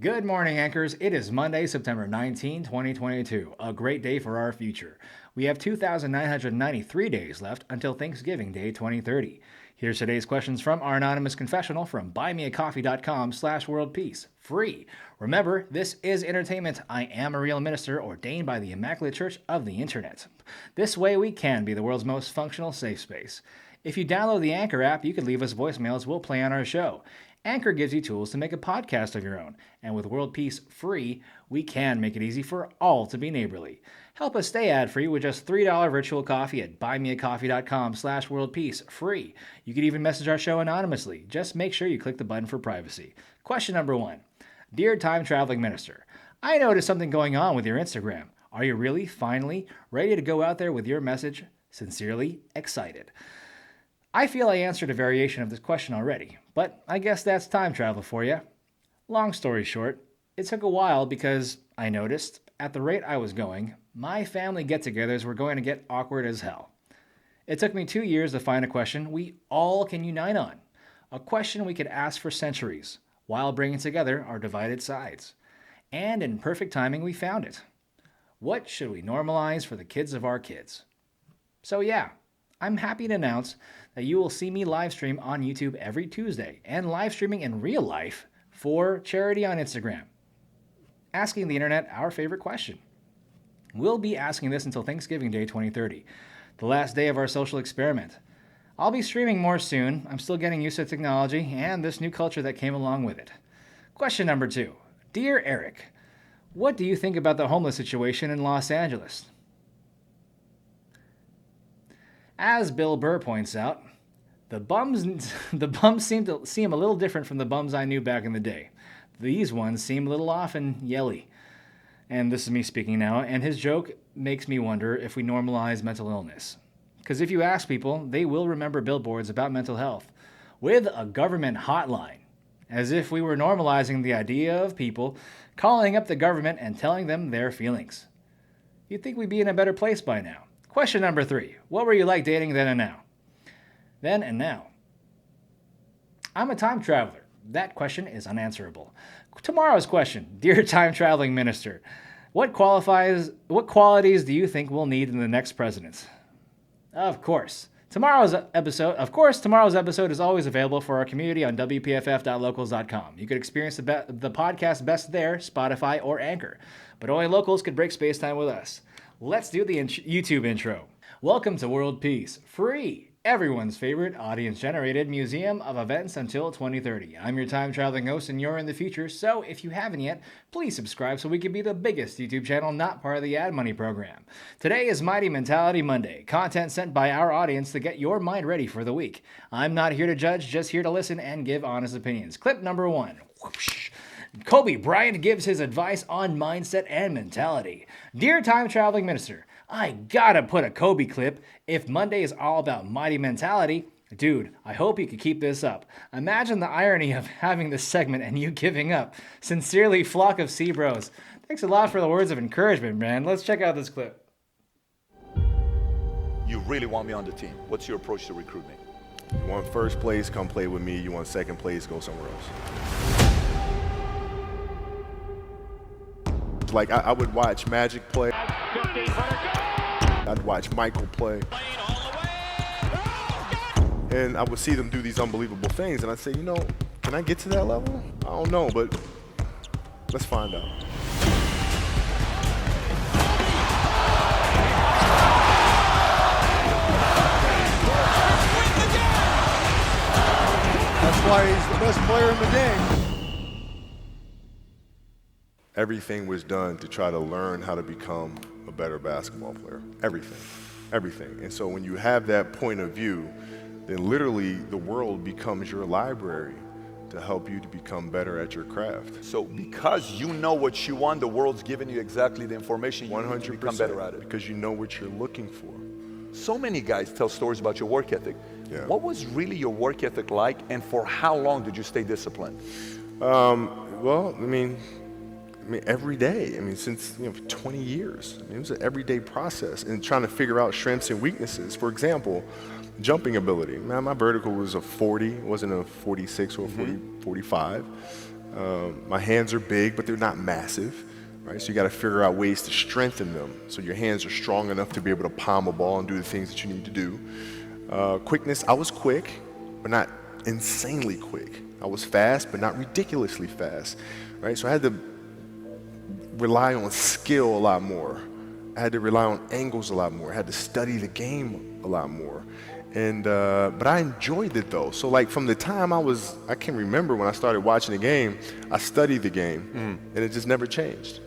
Good morning, anchors. It is Monday, September 19, 2022. A great day for our future. We have 2,993 days left until Thanksgiving Day 2030. Here's today's questions from our anonymous confessional from buymeacoffee.com/worldpeace. Free. Remember, this is entertainment. I am a real minister ordained by the Immaculate Church of the Internet. This way we can be the world's most functional safe space. If you download the Anchor app, you can leave us voicemails we'll play on our show. Anchor gives you tools to make a podcast of your own, and with World Peace free, we can make it easy for all to be neighborly. Help us stay ad-free with just $3 virtual coffee at buymeacoffee.com/worldpeace free. You can even message our show anonymously. Just make sure you click the button for privacy. Question number 1. Dear Time Traveling Minister, I noticed something going on with your Instagram. Are you really, finally, ready to go out there with your message? Sincerely, excited. I feel I answered a variation of this question already, but I guess that's time travel for you. Long story short, it took a while because I noticed, at the rate I was going, my family get-togethers were going to get awkward as hell. It took me 2 years to find a question we all can unite on, a question we could ask for centuries, while bringing together our divided sides. And in perfect timing, we found it. What should we normalize for the kids of our kids? So yeah, I'm happy to announce that you will see me live stream on YouTube every Tuesday and live streaming in real life for charity on Instagram, asking the internet our favorite question. We'll be asking this until Thanksgiving Day 2030, the last day of our social experiment. I'll be streaming more soon. I'm still getting used to technology and this new culture that came along with it. Question number 2. Dear Eric, what do you think about the homeless situation in Los Angeles? As Bill Burr points out, the bums seem a little different from the bums I knew back in the day. These ones seem a little off and yelly. And this is me speaking now, and his joke makes me wonder if we normalize mental illness. Because if you ask people, they will remember billboards about mental health with a government hotline, as if we were normalizing the idea of people calling up the government and telling them their feelings. You'd think we'd be in a better place by now. Question number 3. What were you like dating then and now? Then and now. I'm a time traveler. That question is unanswerable. Tomorrow's question. Dear time traveling minister, what qualities do you think we'll need in the next president? Of course. Tomorrow's episode is always available for our community on wpff.locals.com. You could experience the podcast best there, Spotify, or Anchor. But only locals could break space time with us. Let's do the YouTube intro. Welcome to World Peace, free, everyone's favorite audience-generated museum of events until 2030. I'm your time-traveling host, and you're in the future, so if you haven't yet, please subscribe so we can be the biggest YouTube channel not part of the ad money program. Today is Mighty Mentality Monday, content sent by our audience to get your mind ready for the week. I'm not here to judge, just here to listen and give honest opinions. Clip number 1. Whoosh. Kobe Bryant gives his advice on mindset and mentality. Dear time traveling minister, I gotta put a Kobe clip. If Monday is all about mighty mentality, dude, I hope you could keep this up. Imagine the irony of having this segment and you giving up. Sincerely, flock of sea bros. Thanks a lot for the words of encouragement, man. Let's check out this clip. You really want me on the team. What's your approach to recruitment? You want first place, come play with me. You want second place, go somewhere else. Like, I would watch Magic play. I'd watch Michael play. And I would see them do these unbelievable things, and I'd say, can I get to that level? I don't know, but let's find out. That's why he's the best player in the game. Everything was done to try to learn how to become a better basketball player. Everything. And so when you have that point of view, then literally the world becomes your library to help you to become better at your craft. So because you know what you want, the world's giving you exactly the information you need to become better at it. Because you know what you're looking for. So many guys tell stories about your work ethic. Yeah. What was really your work ethic like, and for how long did you stay disciplined? Well, I mean, every day. Since 20 years. It was an everyday process and trying to figure out strengths and weaknesses. For example, jumping ability. My vertical was a 40, it wasn't a 46 or a 45. My hands are big, but they're not massive, right? So you got to figure out ways to strengthen them so your hands are strong enough to be able to palm a ball and do the things that you need to do. Quickness, I was quick, but not insanely quick. I was fast, but not ridiculously fast, right? So I had to rely on skill a lot more. I had to rely on angles a lot more. I had to study the game a lot more. And, but I enjoyed it though. So like from the time I can remember when I started watching the game, I studied the game and it just never changed.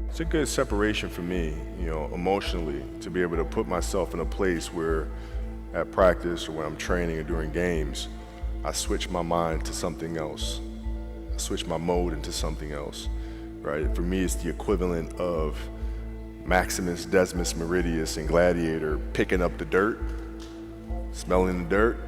It's a good separation for me, you know, emotionally, to be able to put myself in a place where at practice or when I'm training or during games, I switch my mind to something else. I switch my mode into something else, right? For me, it's the equivalent of Maximus Decimus Meridius in Gladiator picking up the dirt, smelling the dirt.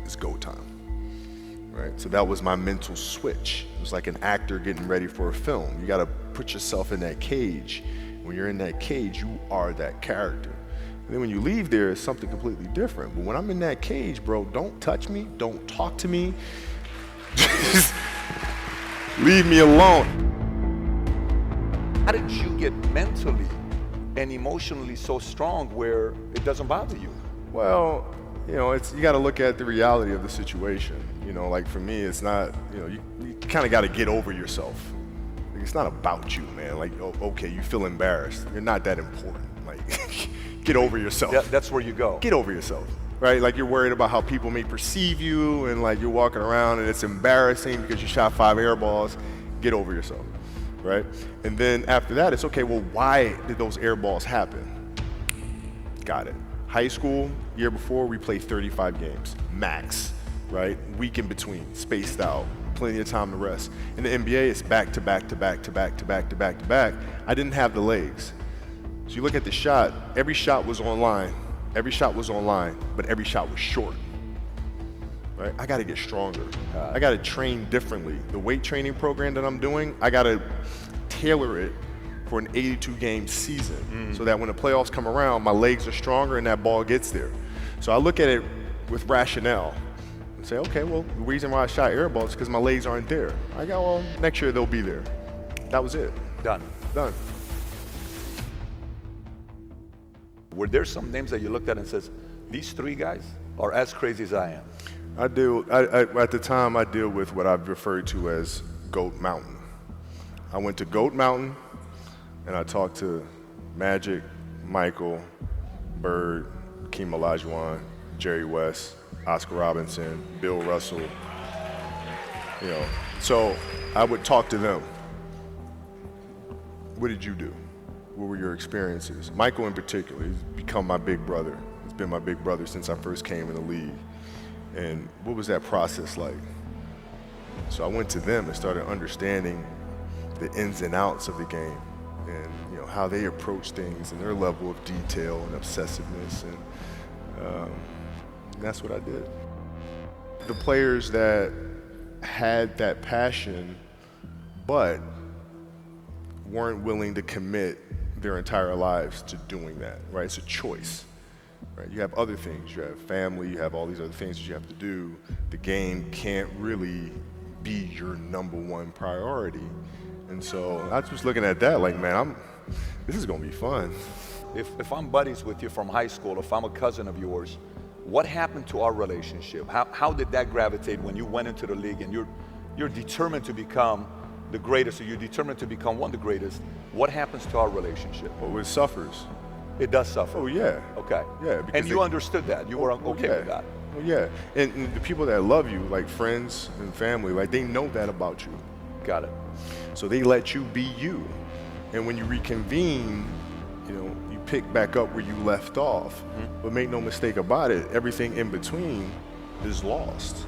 It's go time, right? So that was my mental switch. It was like an actor getting ready for a film. You gotta put yourself in that cage. When you're in that cage, you are that character. And then when you leave there, it's something completely different. But when I'm in that cage, bro, don't touch me, don't talk to me. Just leave me alone. How did you get mentally and emotionally so strong where it doesn't bother you? Well, you know, you got to look at the reality of the situation. You know, like for me, it's not, you know, you kind of got to get over yourself. Like, it's not about you, man. Like, oh, okay, you feel embarrassed. You're not that important. Like, get over yourself. That's where you go. Get over yourself, right? Like you're worried about how people may perceive you and like you're walking around and it's embarrassing because you shot 5 air balls. Get over yourself. Right? And then after that, it's okay, well, why did those air balls happen? Got it. High school, year before, we played 35 games, max, right? Week in between, spaced out, plenty of time to rest. In the NBA, it's back to back to back to back to back to back to back. I didn't have the legs. So you look at the shot, every shot was online, but every shot was short. Right? I gotta get stronger. I gotta train differently. The weight training program that I'm doing, I gotta tailor it for an 82-game season so that when the playoffs come around, my legs are stronger and that ball gets there. So I look at it with rationale and say, okay, well, the reason why I shot air balls is because my legs aren't there. I go, well, next year they'll be there. That was it. Done. Were there some names that you looked at and says, these 3 guys are as crazy as I am? At the time, I deal with what I've referred to as Goat Mountain. I went to Goat Mountain, and I talked to Magic, Michael, Bird, Hakeem Olajuwon, Jerry West, Oscar Robinson, Bill Russell. You know, so I would talk to them. What did you do? What were your experiences? Michael in particular, he's become my big brother. He's been my big brother since I first came in the league. And what was that process like? So I went to them and started understanding the ins and outs of the game and, you know, how they approach things and their level of detail and obsessiveness. And that's what I did. The players that had that passion but weren't willing to commit their entire lives to doing that, right? It's a choice. Right? You have other things, you have family, you have all these other things that you have to do. The game can't really be your #1 priority. And so I was just looking at that like, man, this is gonna be fun. If I'm buddies with you from high school, if I'm a cousin of yours, what happened to our relationship? How did that gravitate when you went into the league and you're determined to become the greatest, or you're determined to become one of the greatest? What happens to our relationship? Well, it suffers. It does suffer. Oh, yeah. Okay. Yeah. And you understood that. You were okay with that. Well, yeah. And the people that love you, like friends and family, like they know that about you. Got it. So they let you be you. And when you reconvene, you know, you pick back up where you left off. But make no mistake about it, everything in between is lost,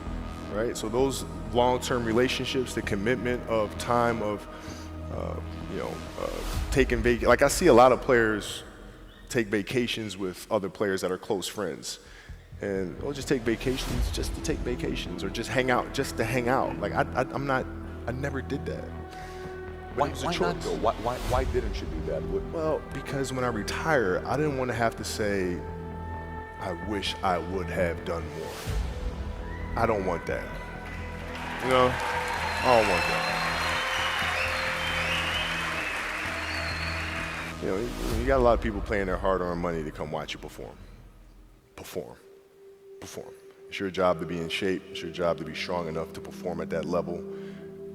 right? So those long-term relationships, the commitment of time of, taking vacation. Like I see a lot of players take vacations with other players that are close friends. And we'll just take vacations just to take vacations, or just hang out just to hang out. Like I never did that. Why not though? Why didn't you do that? Well, because when I retire, I didn't want to have to say, I wish I would have done more. I don't want that. You know, I don't want that. You know, you got a lot of people paying their hard-earned money to come watch you perform. Perform. It's your job to be in shape. It's your job to be strong enough to perform at that level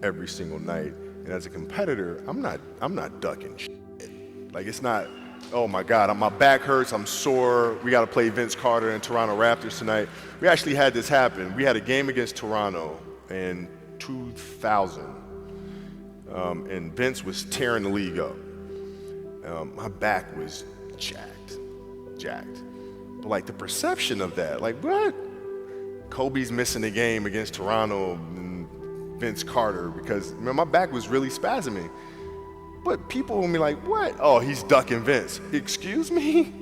every single night. And as a competitor, I'm not ducking shit. Like, it's not, oh my God, my back hurts, I'm sore, we got to play Vince Carter and Toronto Raptors tonight. We actually had this happen. We had a game against Toronto in 2000, and Vince was tearing the league up. My back was jacked. But like the perception of that, like what? Kobe's missing the game against Toronto and Vince Carter because my back was really spasming. But people will be like, what? Oh, he's ducking Vince. Excuse me?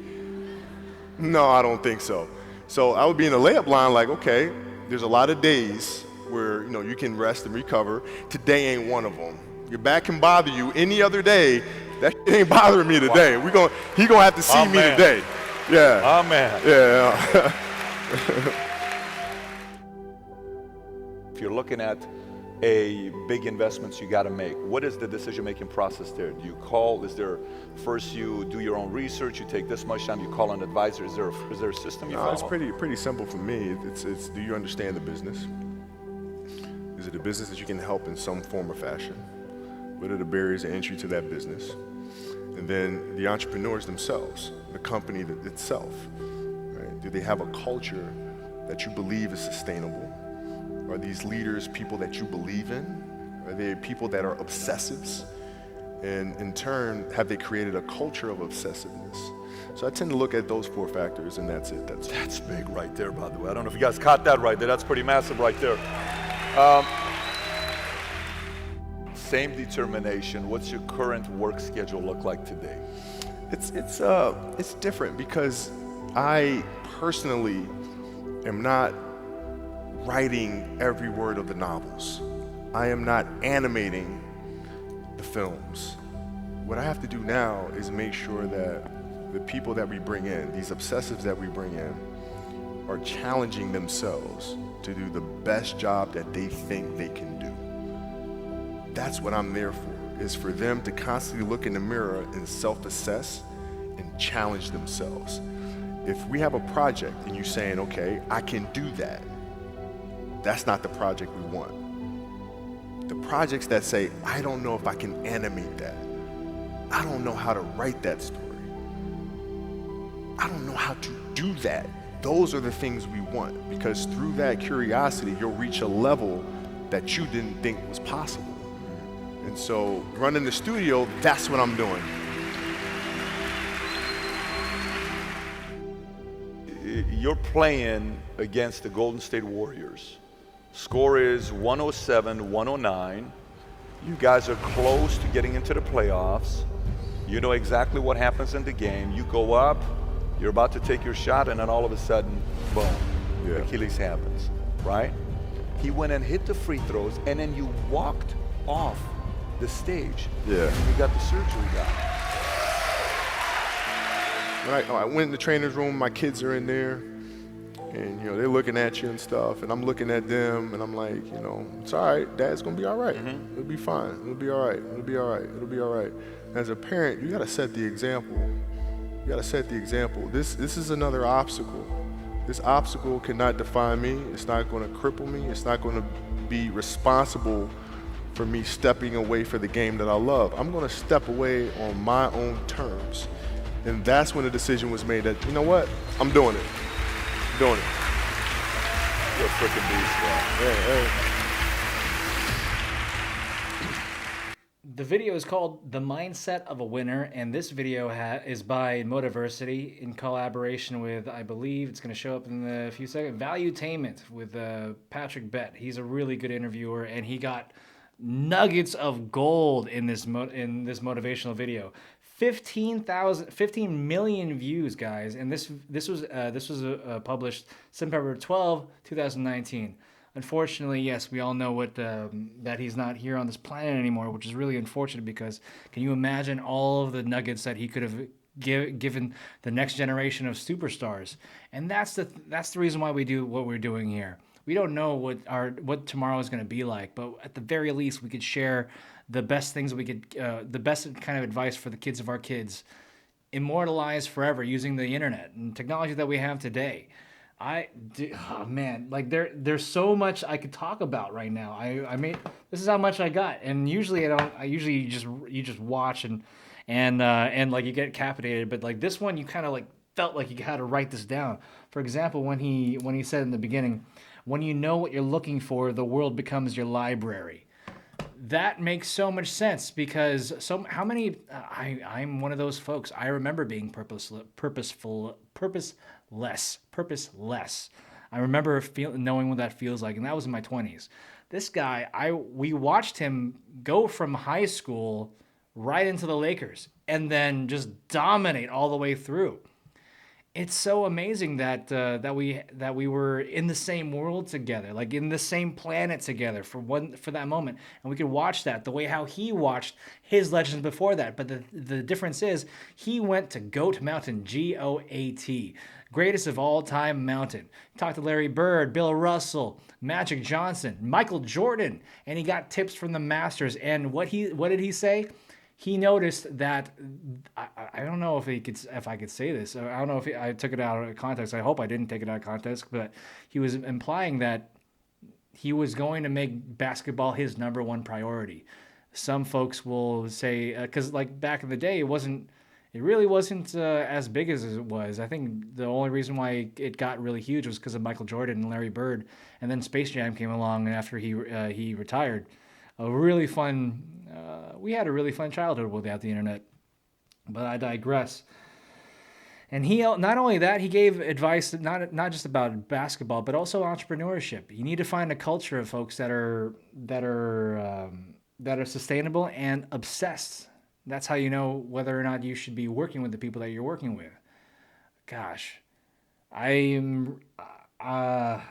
No, I don't think so. So I would be in the layup line like, okay, there's a lot of days where you can rest and recover. Today ain't one of them. Your back can bother you any other day. That shit ain't bothering me today. Wow. He gonna have to see me today. Yeah. Oh, man. Yeah. If you're looking at a big investments you got to make, what is the decision-making process there? Do you call? Is there first you do your own research? You take this much time. You call an advisor. Is there a system you follow? It's pretty simple for me. It's do you understand the business? Is it a business that you can help in some form or fashion? What are the barriers of entry to that business? And then the entrepreneurs themselves, the company itself, right? Do they have a culture that you believe is sustainable? Are these leaders people that you believe in? Are they people that are obsessives? And in turn, have they created a culture of obsessiveness? So I tend to look at those 4 factors, and that's it. That's big right there, by the way. I don't know if you guys caught that right there. That's pretty massive right there. Same determination. What's your current work schedule look like today? It's different because I personally am not writing every word of the novels. I am not animating the films. What I have to do now is make sure that the people that we bring in, these obsessives that we bring in, are challenging themselves to do the best job that they think they can do. That's what I'm there for, is for them to constantly look in the mirror and self-assess and challenge themselves. If we have a project and you're saying, okay, I can do that, that's not the project we want. The projects that say, I don't know if I can animate that. I don't know how to write that story. I don't know how to do that. Those are the things we want, because through that curiosity, you'll reach a level that you didn't think was possible. And so running the studio, that's what I'm doing. You're playing against the Golden State Warriors. Score is 107-109. You guys are close to getting into the playoffs. You know exactly what happens in the game. You go up, you're about to take your shot, and then all of a sudden, boom, Achilles happens, right? He went and hit the free throws, and then you walked off the stage. Yeah. And you got the surgery done. When I went in the trainer's room, my kids are in there, and they're looking at you and stuff, and I'm looking at them, and I'm like, it's all right, Dad's gonna be all right. Mm-hmm. It'll be fine. It'll be all right. It'll be all right. It'll be all right. As a parent, you gotta set the example. You gotta set the example. This is another obstacle. This obstacle cannot define me. It's not gonna cripple me. It's not gonna be responsible for me stepping away for the game that I love. I'm gonna step away on my own terms. And that's when the decision was made that, you know what, I'm doing it. I'm doing it. You're a freaking beast, bro. Hey. The video is called The Mindset of a Winner, and this video is by Motiversity in collaboration with, I believe it's going to show up in a few seconds, Valuetainment with Patrick Bett. He's a really good interviewer, and he got nuggets of gold in this motivational video. 15 million views, guys, and this was published September 12, 2019. Unfortunately, yes, we all know that he's not here on this planet anymore, which is really unfortunate, because can you imagine all of the nuggets that he could have given the next generation of superstars? And that's the reason why we do what we're doing here. We don't know what tomorrow is going to be like, but at the very least, we could share the best things we could, the best kind of advice for the kids of our kids, immortalized forever using the internet and technology that we have today. Oh man, like there's so much I could talk about right now. I mean, this is how much I got, and usually I don't. I usually you just watch and like you get captivated, but like this one, you kind of like felt like you had to write this down. For example, when he said in the beginning, when you know what you're looking for, the world becomes your library. That makes so much sense because how many I'm one of those folks. I remember being purposeless. I remember knowing what that feels like, and that was in my 20s. This guy, we watched him go from high school right into the Lakers and then just dominate all the way through. It's so amazing that we were in the same world together, like in the same planet together for that moment, and we could watch that the way how he watched his legends before that. But the difference is he went to Goat Mountain, GOAT, greatest of all time mountain. He talked to Larry Bird, Bill Russell, Magic Johnson, Michael Jordan, and he got tips from the masters. And what did he say? He noticed that I don't know if I could say this. I don't know if I took it out of context. I hope I didn't take it out of context, but he was implying that he was going to make basketball his number one priority. Some folks will say because like back in the day, it really wasn't as big as it was. I think the only reason why it got really huge was because of Michael Jordan and Larry Bird, and then Space Jam came along after he retired. A really fun. We had a really fun childhood without the internet, but I digress. And he not only that, he gave advice not just about basketball, but also entrepreneurship. You need to find a culture of folks that are sustainable and obsessed. That's how you know whether or not you should be working with the people that you're working with. Gosh, I'm.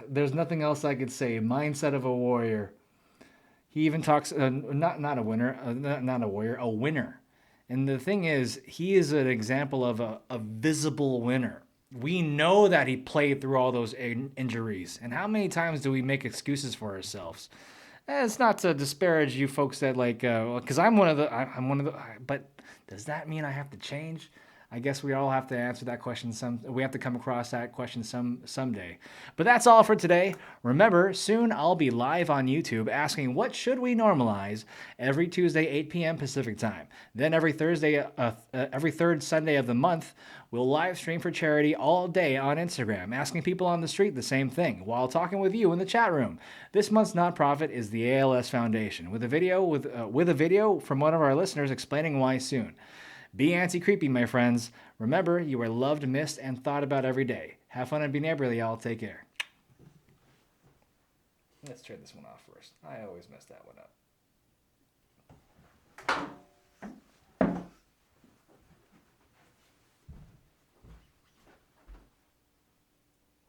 There's nothing else I could say. Mindset of a warrior. He even talks not a winner, not a warrior, a winner. And the thing is, he is an example of a visible winner. We know that he played through all those injuries. And how many times do we make excuses for ourselves? It's not to disparage you folks that like, because I'm one of the, but does that mean I have to change? I guess we all have to answer that question. We have to come across that question someday. But that's all for today. Remember, soon I'll be live on YouTube asking what should we normalize every Tuesday, 8 p.m. Pacific time. Then every third Sunday of the month, we'll live stream for charity all day on Instagram, asking people on the street the same thing while talking with you in the chat room. This month's nonprofit is the ALS Foundation, with a video from one of our listeners explaining why soon. Be anti-creepy, my friends. Remember, you are loved, missed, and thought about every day. Have fun and be neighborly, y'all. Take care. Let's turn this one off first. I always mess that one up.